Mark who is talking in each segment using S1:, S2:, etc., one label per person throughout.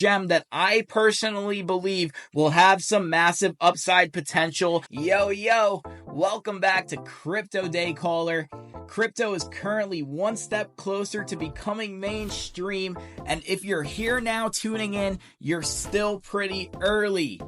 S1: gem that I personally believe will have some massive upside potential. Yo, welcome back to Crypto Day Caller. Crypto is currently one step closer to becoming mainstream, and if you're here now tuning in, you're still pretty early.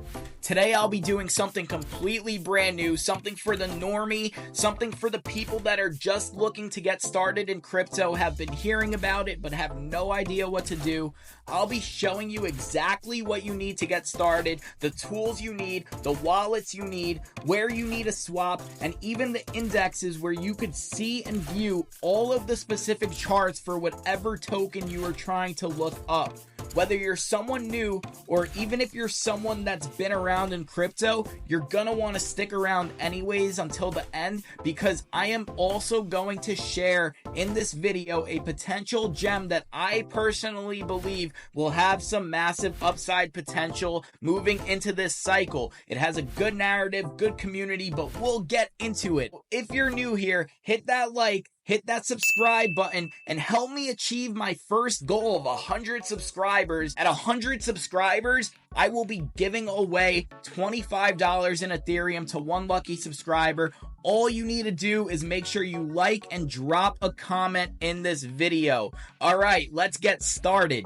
S1: Today I'll be doing something completely brand new, something for the normie, something for the people that are just looking to get started in crypto, have been hearing about it but have no idea what to do. I'll be showing you exactly what you need to get started, the tools you need, the wallets you need, where you need a swap, and even the indexes where you could see and view all of the specific charts for whatever token you are trying to look up. Whether you're someone new or even if you're someone that's been around in crypto, you're gonna want to stick around anyways until the end, because I am also going to share in this video a potential gem that I personally believe will have some massive upside potential moving into this cycle. It has a good narrative, good community, but we'll get into it. If you're new here, hit that like, hit that subscribe button, and help me achieve my first goal of 100 subscribers. At 100 subscribers, I will be giving away $25 in Ethereum to one lucky subscriber. All you need to do is make sure you like and drop a comment in this video. All right, let's get started.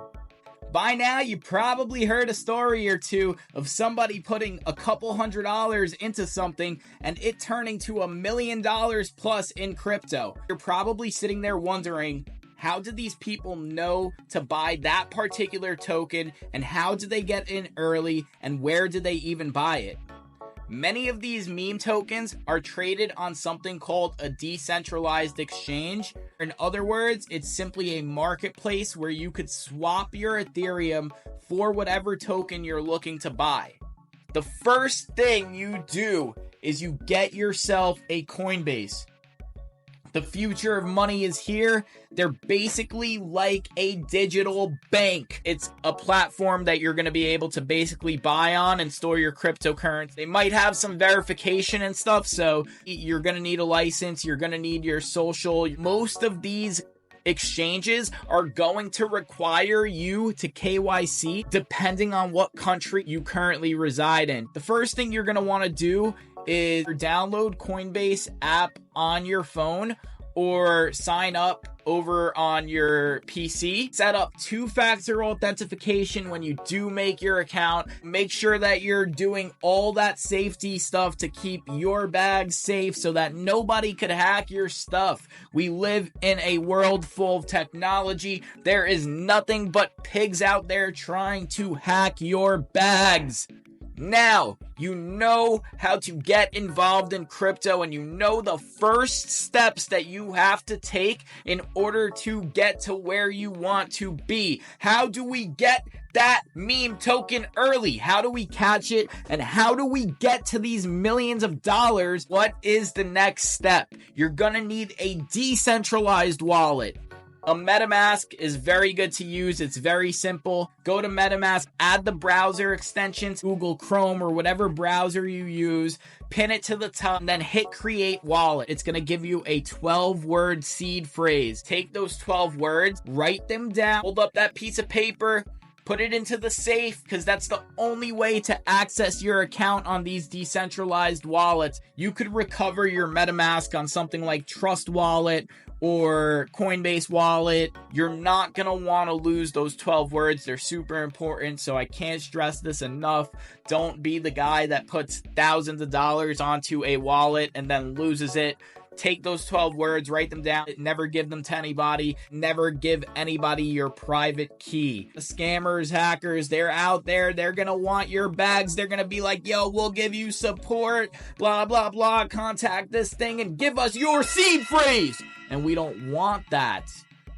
S1: By now, you probably heard a story or two of somebody putting a couple $100 into something and it turning to $1 million plus in crypto. You're probably sitting there wondering, how did these people know to buy that particular token, and how did they get in early, and where did they even buy it? Many of these meme tokens are traded on something called a decentralized exchange. In other words, it's simply a marketplace where you could swap your Ethereum for whatever token you're looking to buy. The first thing you do is you get yourself a Coinbase. The future of money is here. They're basically like a digital bank. It's a platform that you're going to be able to basically buy on and store your cryptocurrency. They might have some verification and stuff, so you're going to need a license. You're going to need your social. Most of these exchanges are going to require you to KYC depending on what country you currently reside in. The first thing you're going to want to do is download Coinbase app on your phone or sign up over on your PC. Set up two-factor authentication when you do make your account. Make sure that you're doing all that safety stuff to keep your bag safe so that nobody could hack your stuff. We live in a world full of technology. There is nothing but pigs out there trying to hack your bags. Now, you know how to get involved in crypto, and you know the first steps that you have to take in order to get to where you want to be. How do we get that meme token early? How do we catch it? And how do we get to these millions of dollars? What is the next step? You're gonna need a decentralized wallet. A Metamask is very good to use. It's very simple. Go to Metamask, add the browser extensions, Google Chrome or whatever browser you use, pin it to the top, and then hit create wallet. It's going to give you a 12-word seed phrase. Take those 12 words, write them down, hold up that piece of paper, put it into the safe, because that's the only way to access your account on these decentralized wallets. You could recover your MetaMask on something like Trust Wallet or Coinbase Wallet. You're not going to want to lose those 12 words. They're super important, so I can't stress this enough. Don't be the guy that puts thousands of dollars onto a wallet and then loses it. Take those 12 words, write them down, never give them to anybody, never give anybody your private key. The scammers, hackers, they're out there, they're gonna want your bags, they're gonna be like, yo, we'll give you support, blah, blah, blah, contact this thing and give us your seed phrase. And we don't want that.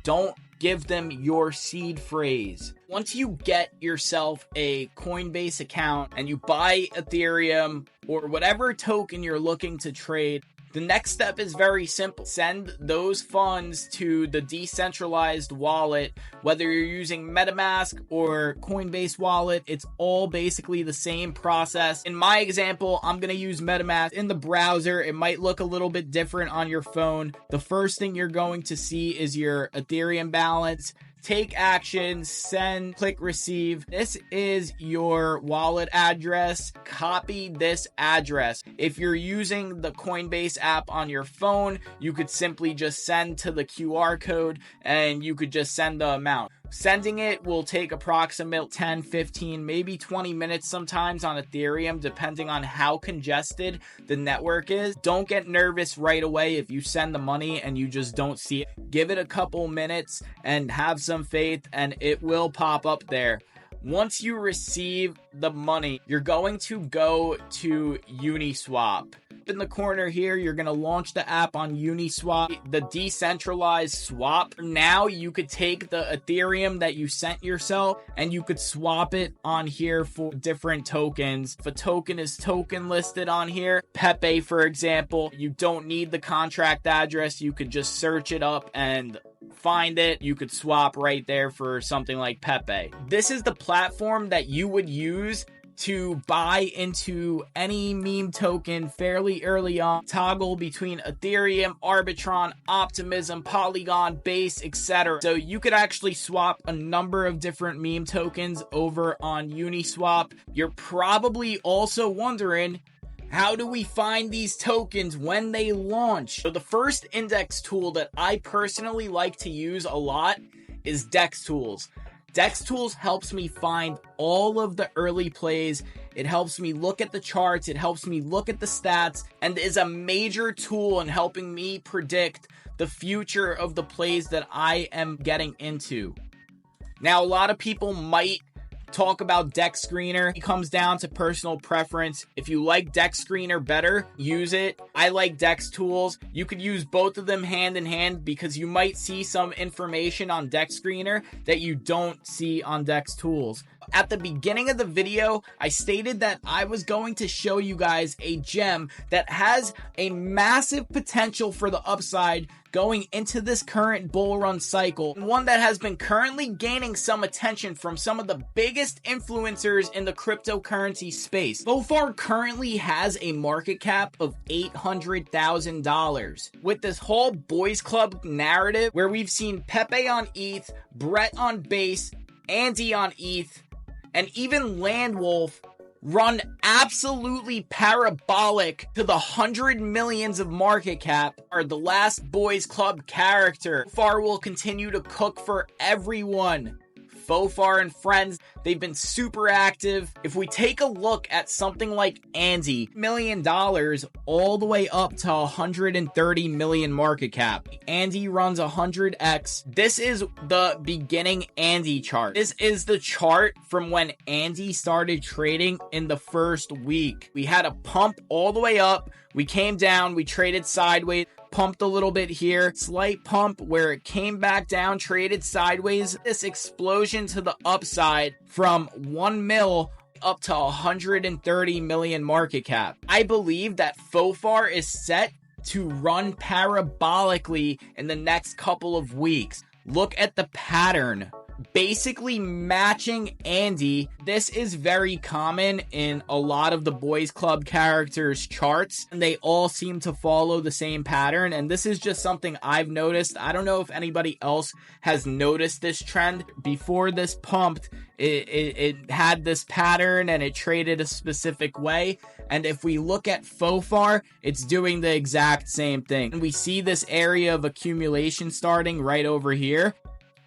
S1: Don't give them your seed phrase. Once you get yourself a Coinbase account and you buy Ethereum or whatever token you're looking to trade, the next step is very simple. Send those funds to the decentralized wallet, whether you're using MetaMask or Coinbase Wallet. It's all basically the same process. In my example, I'm going to use MetaMask in the browser. It might look a little bit different on your phone. The first thing you're going to see is your Ethereum balance. take action, send, click receive. This is your wallet address. Copy this address. If you're using the Coinbase app on your phone, you could simply just send to the QR code and you could just send the amount. Sending it will take approximately 10, 15, maybe 20 minutes sometimes on Ethereum, depending on how congested the network is. Don't get nervous right away if you send the money and you just don't see it. Give it a couple minutes and have some faith, and it will pop up there. Once you receive the money, you're going to go to Uniswap. In the corner here, you're going to launch the app on Uniswap, the decentralized swap. Now you could take the Ethereum that you sent yourself and you could swap it on here for different tokens. If a token is token listed on here, Pepe, for example, you don't need the contract address. You could just search it up and find it. You could swap right there for something like Pepe. This is the platform that you would use to buy into any meme token fairly early on. Toggle between Ethereum, Arbitron, Optimism, Polygon, Base, etc. So you could actually swap a number of different meme tokens over on Uniswap. You're probably also wondering, how do we find these tokens when they launch? So the first index tool that I personally like to use a lot is Dex Tools. Dex Tools helps me find all of the early plays. It helps me look at the charts. It helps me look at the stats, and is a major tool in helping me predict the future of the plays that I am getting into. Now, a lot of people might talk about Dex Screener. It comes down to personal preference. If you like Dex Screener better, use it. I like Dex Tools. You could use both of them hand in hand because you might see some information on Dex Screener that you don't see on Dex Tools. At the beginning of the video, I stated that I was going to show you guys a gem that has a massive potential for the upside going into this current bull run cycle. One that has been currently gaining some attention from some of the biggest influencers in the cryptocurrency space. Fofar currently has a market cap of $800,000. With this whole boys club narrative where we've seen Pepe on ETH, Brett on Base, Andy on ETH, and even Landwolf run absolutely parabolic to the 100 millions of market cap, are the last boys club character. Fofar will continue to cook for everyone. Fofar and friends, they've been super active. If we take a look at something like Andy, $1 million all the way up to 130 million market cap. Andy runs 100x. This is the beginning Andy chart. This is the chart from when Andy started trading in the first week. We had a pump all the way up. We came down, we traded sideways, pumped a little bit here, slight pump where it came back down, traded sideways. This explosion to the upside from 1 mil up to 130 million market cap. I believe that Fofar is set to run parabolically in the next couple of weeks. Look at the pattern. Basically matching Andy. This is very common in a lot of the boys club characters charts, and they all seem to follow the same pattern, and this is just something I've noticed. I don't know if anybody else has noticed this trend. Before this pumped, it had this pattern and it traded a specific way, and if we look at Fofar, it's doing the exact same thing. And we see this area of accumulation starting right over here.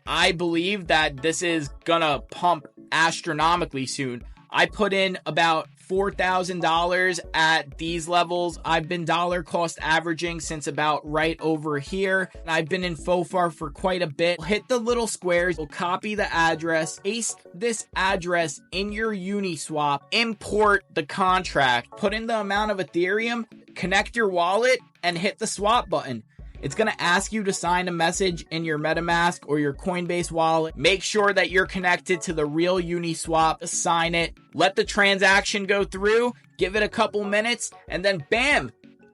S1: I believe that this is gonna pump astronomically soon. I put in about $4,000 at these levels. I've been dollar cost averaging since about right over here. And I've been in Fofar for quite a bit. Hit the little squares, we'll copy the address, paste this address in your Uniswap, import the contract, put in the amount of Ethereum, connect your wallet, and hit the swap button. It's going to ask you to sign a message in your Metamask or your Coinbase wallet. Make sure that you're connected to the real Uniswap. Sign it. Let the transaction go through. Give it a couple minutes. And then bam,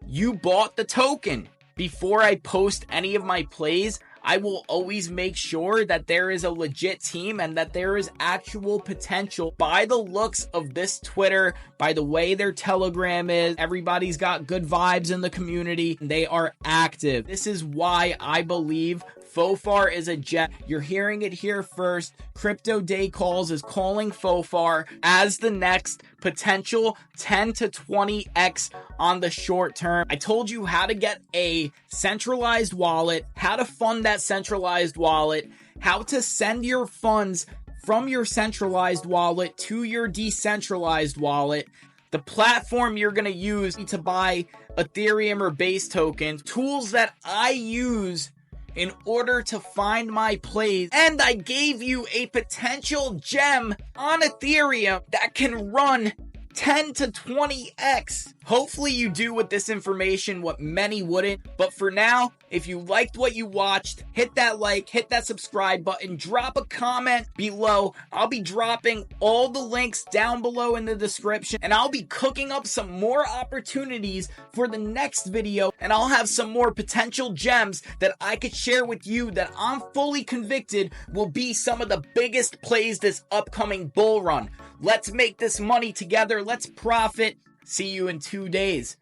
S1: you bought the token. Before I post any of my plays, I will always make sure that there is a legit team and that there is actual potential. By the looks of this Twitter, by the way their Telegram is, everybody's got good vibes in the community. They are active. This is why I believe Fofar is a gem. You're hearing it here first. Crypto Day Calls is calling Fofar as the next potential 10 to 20x on the short term. I told you how to get a centralized wallet, how to fund that centralized wallet, how to send your funds from your centralized wallet to your decentralized wallet, the platform you're going to use to buy Ethereum or Base tokens, tools that I use in order to find my plays, and I gave you a potential gem on Ethereum that can run 10 to 20x. Hopefully you do with this information what many wouldn't. But for now, if you liked what you watched, hit that like, hit that subscribe button, drop a comment below. I'll be dropping all the links down below in the description, and I'll be cooking up some more opportunities for the next video, and I'll have some more potential gems that I could share with you that I'm fully convicted will be some of the biggest plays this upcoming bull run. Let's make this money together. Let's profit. See you in 2 days.